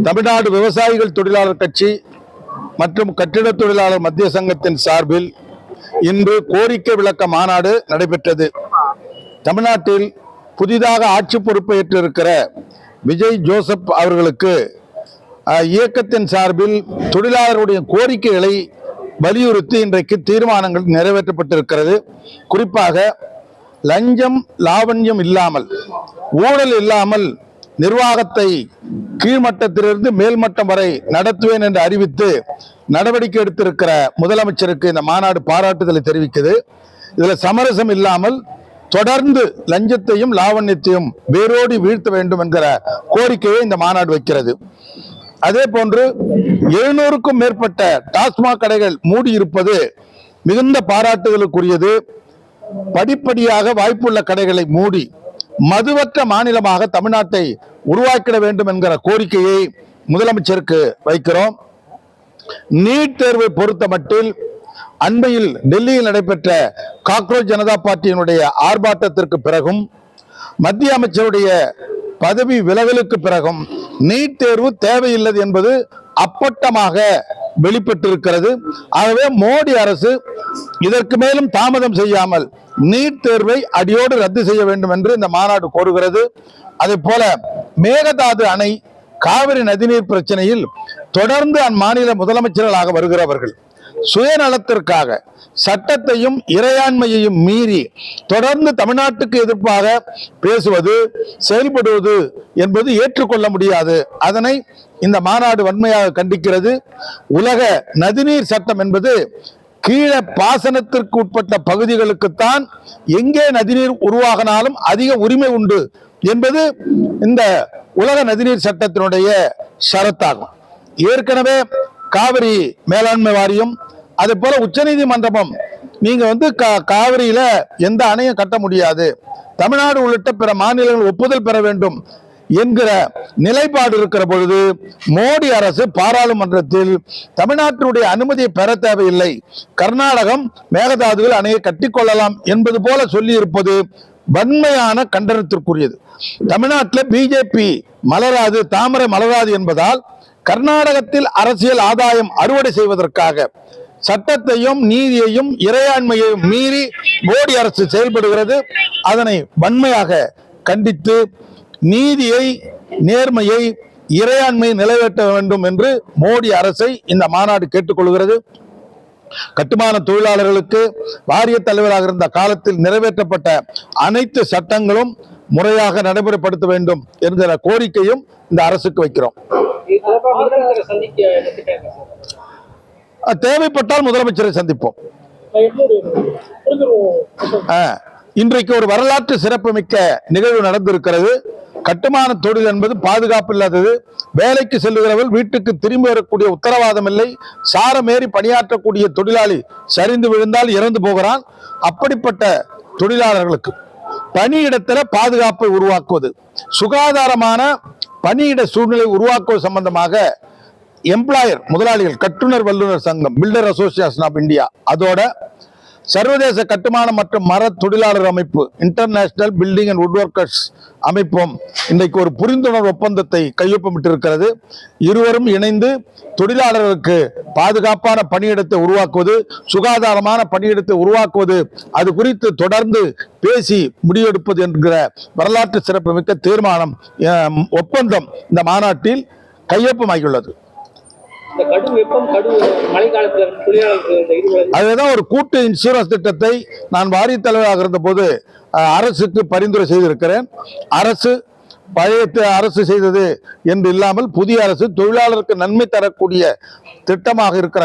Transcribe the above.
தமிழ்நாடு விவசாயிகள் தொழிலாளர் கட்சி மற்றும் கட்டிட தொழிலாளர் மத்திய சங்கத்தின் சார்பில் இன்று கோரிக்கை விளக்க மாநாடு நடைபெற்றது. தமிழ்நாட்டில் புதிதாக ஆட்சி பொறுப்பேற்றிருக்கிற விஜய் ஜோசப் அவர்களுக்கு இயக்கத்தின் சார்பில் தொழிலாளர்களுடைய கோரிக்கைகளை வலியுறுத்தி இன்றைக்கு தீர்மானங்கள் நிறைவேற்றப்பட்டிருக்கிறது. குறிப்பாக லஞ்சம் லாவண்யம் இல்லாமல், ஊழல் இல்லாமல் நிர்வாகத்தை கீழ்மட்டத்திலிருந்து மேல்மட்டம் வரை நடத்துவேன் என்று அறிவித்து நடவடிக்கை எடுத்திருக்கிற முதலமைச்சருக்கு இந்த மாநாடு பாராட்டுதலை தெரிவிக்குது. இதுல சமரசம் இல்லாமல் தொடர்ந்து லஞ்சத்தையும் லாவண்யத்தையும் வேரோடி வீழ்த்த வேண்டும் என்கிற கோரிக்கையை இந்த மாநாடு வைக்கிறது. அதே போன்று 700க்கும் மேற்பட்ட டாஸ்மாக் கடைகள் மூடியிருப்பது மிகுந்த பாராட்டுதலுக்குரியது. படிப்படியாக வாய்ப்புள்ள கடைகளை மூடி மதுவற்ற மாநிலமாக தமிழ்நாட்டை உருவாக்கிட வேண்டும் என்கிற கோரிக்கையை முதலமைச்சருக்கு வைக்கிறோம். நீட் தேர்வை பொறுத்த மட்டில் அண்மையில் டெல்லியில் நடைபெற்ற காக்ரோச் ஜனதா பார்ட்டியினுடைய ஆர்ப்பாட்டத்திற்கு பிறகும் மத்திய அமைச்சருடைய பதவி விலகலுக்கு பிறகும் நீட் தேர்வு தேவையில்லை என்பது அப்பட்டமாக வெளிப்பட்டிருக்கிறது. ஆகவே மோடி அரசு இதற்கு மேலும் தாமதம் செய்யாமல் நீட் தேர்வை அடியோடு ரத்து செய்ய வேண்டும் என்று இந்த மாநாடு கோருகிறது. அதே போல மேகதாது அணை, காவிரி நதிநீர் பிரச்சனையில் தொடர்ந்து அம்மாநில முதலமைச்சர்களாக வருகிறவர்கள் சுயநலத்திற்காக சட்டத்தையும் இறையாண்மையையும் மீறி தொடர்ந்து தமிழ்நாட்டுக்கு எதிர்ப்பாக பேசுவது, செயல்படுவது என்பது ஏற்றுக்கொள்ள முடியாது. அதனை இந்த மாநாடு வன்மையாக கண்டிக்கிறது. உலக நதிநீர் சட்டம் என்பது கீழே பாசனத்திற்கு உட்பட்ட பகுதிகளுக்குத்தான் எங்கே நதிநீர் உருவாகினாலும் அதிக உரிமை உண்டு என்பது இந்த உலக நதிநீர் சட்டத்தினுடைய ஷரத்தாகும். ஏற்கனவே காவிரி மேலாண்மை வாரியம், அதே போல உச்சநீதிமன்றமும் நீங்க காவிரியில எந்த அணையும் கட்ட முடியாது, தமிழ்நாடு உள்ளிட்ட பிற மாநிலங்கள் ஒப்புதல் பெற வேண்டும் என்கிற நிலைப்பாடு இருக்கிற பொழுது மோடி அரசு பாராளுமன்றத்தில் தமிழ்நாட்டினுடைய அனுமதியை பெற தேவையில்லை, கர்நாடகம் மேகதாதுவில் அணையை கட்டிக்கொள்ளலாம் என்பது போல சொல்லி இருப்பது வன்மையான கண்டனத்திற்குரியது. தமிழ்நாட்டில் பிஜேபி மலராது, தாமரை மலராது என்பதால் கர்நாடகத்தில் அரசியல் ஆதாயம் அறுவடை செய்வதற்காக சட்டத்தையும் நீதியையும் இறையாண்மையையும் மீறி மோடி அரசு செயல்படுகிறது. அதனை வன்மையாக கண்டித்து நீதியை, நேர்மையை, இறையாண்மையை நிறைவேற்ற வேண்டும் என்று மோடி அரசை இந்த மாநாடு கேட்டுக்கொள்கிறது. கட்டுமான தொழிலாளர்களுக்கு வாரிய தலைவராக இருந்த காலத்தில் நிறைவேற்றப்பட்ட அனைத்து சட்டங்களும் முறையாக நடைமுறைப்படுத்த வேண்டும் என்கிற கோரிக்கையும் இந்த அரசுக்கு வைக்கிறோம். தேவைப்பட்டால் முதலமைச்சரை சந்திப்போம். இன்றைக்கு ஒரு வரலாற்று சிறப்புமிக்க நிகழ்வு நடந்திருக்கிறது. கட்டுமான தொழில் என்பது பாதுகாப்பு இல்லாதது. வேலைக்கு செல்லுகிறவர்கள் வீட்டுக்கு திரும்பி வரக்கூடிய உத்தரவாதம் இல்லை. சாரமேறி பணியாற்றக்கூடிய தொழிலாளி சரிந்து விழுந்தால் இறந்து போகிறான். அப்படிப்பட்ட தொழிலாளர்களுக்கு பணியிடத்தில் பாதுகாப்பை உருவாக்குவது, சுகாதாரமான பணியிட சூழ்நிலை உருவாக்குவது சம்பந்தமாக எம்ப்ளாயர், முதலாளிகள் கட்டுனர் வல்லுநர் சங்கம், பில்டர் அசோசியேஷன் ஆஃப் இந்தியா, அதோட சர்வதேச கட்டுமான மற்றும் மர தொழிலாளர் அமைப்பு, international building and would workers அமைப்பும் இன்றைக்கு ஒரு புரிந்துணர்வு ஒப்பந்தத்தை கையொப்பமிட்டிருக்கிறது. இருவரும் இணைந்து தொழிலாளர்களுக்கு பாதுகாப்பான பணியிடத்தை உருவாக்குவது, சுகாதாரமான பணியிடத்தை உருவாக்குவது, அது குறித்து தொடர்ந்து பேசி முடிவெடுப்பது என்கிற வரலாற்று சிறப்புமிக்க தீர்மானம், ஒப்பந்தம் இந்த மாநாட்டில் கையொப்பமாகியுள்ளது. அதுதான் ஒரு கூட்டு இன்சூரன்ஸ் திட்டத்தை நான் வாரிய தலைவராக இருந்த போது அரசுக்கு பரிந்துரை செய்திருக்கிறேன். அரசு பழைய அரசு செய்தது என்று இல்லாமல் புதிய அரசு தொழிலாளருக்கு நன்மை தரக்கூடிய திட்டமாக இருக்கிற